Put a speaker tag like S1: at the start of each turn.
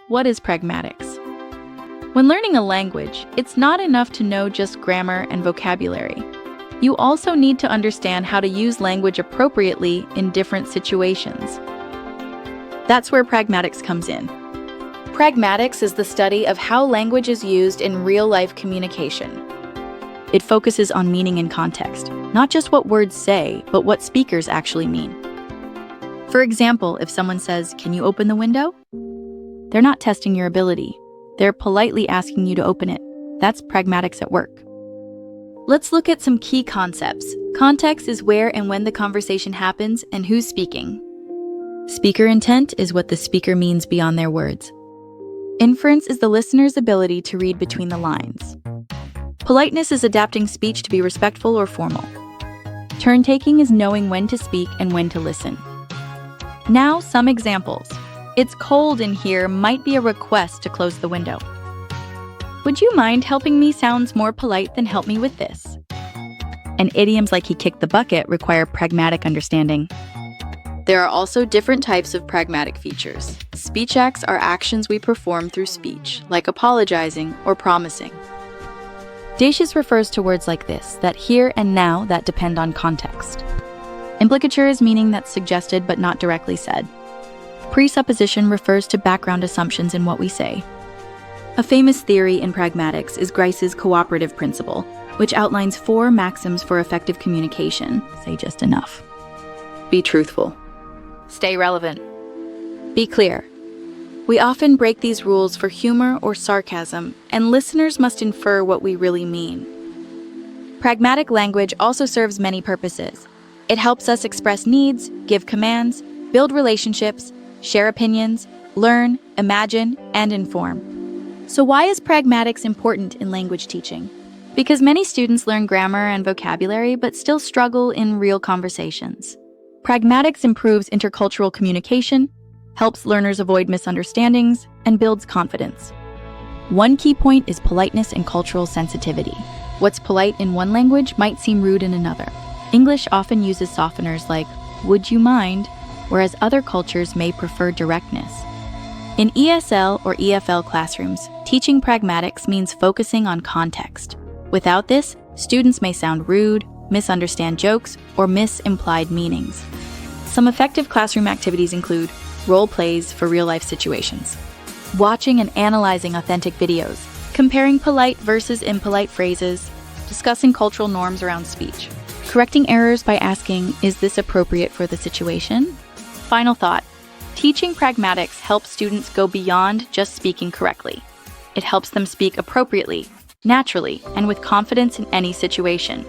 S1: What is pragmatics? When learning a language, it's not enough to know just grammar and vocabulary. You also need to understand how to use language appropriately in different situations. That's where pragmatics comes in. Pragmatics is the study of how language is used in real-life communication. It focuses on meaning and context, not just what words say, but what speakers actually mean. For example, if someone says, "Can you open the window?" They're not testing your ability. They're politely asking you to open it. That's pragmatics at work. Let's look at some key concepts. Context is where and when the conversation happens and who's speaking. Speaker intent is what the speaker means beyond their words. Inference is the listener's ability to read between the lines. Politeness is adapting speech to be respectful or formal. Turn-taking is knowing when to speak and when to listen. Now, some examples. "It's cold in here" might be a request to close the window. "Would you mind helping me" sounds more polite than "help me with this." And idioms like "he kicked the bucket" require pragmatic understanding. There are also different types of pragmatic features. Speech acts are actions we perform through speech, like apologizing or promising. Dacious refers to words like this, that here and now that depend on context. Implicature is meaning that's suggested but not directly said. Presupposition refers to background assumptions in what we say. A famous theory in pragmatics is Grice's Cooperative principle, which outlines 4 maxims for effective communication. Say just enough. Be truthful. Stay relevant. Be clear. We often break these rules for humor or sarcasm, and listeners must infer what we really mean. Pragmatic language also serves many purposes. It helps us express needs, give commands, build relationships, share opinions, learn, imagine, and inform. So why is pragmatics important in language teaching? Because many students learn grammar and vocabulary but still struggle in real conversations. Pragmatics improves intercultural communication, helps learners avoid misunderstandings, and builds confidence. One key point is politeness and cultural sensitivity. What's polite in one language might seem rude in another. English often uses softeners like "would you mind," whereas other cultures may prefer directness. In ESL or EFL classrooms, teaching pragmatics means focusing on context. Without this, students may sound rude, misunderstand jokes, or miss implied meanings. Some effective classroom activities include role plays for real-life situations, watching and analyzing authentic videos, comparing polite versus impolite phrases, discussing cultural norms around speech, correcting errors by asking, "Is this appropriate for the situation?" Final thought. Teaching pragmatics helps students go beyond just speaking correctly. It helps them speak appropriately, naturally, and with confidence in any situation.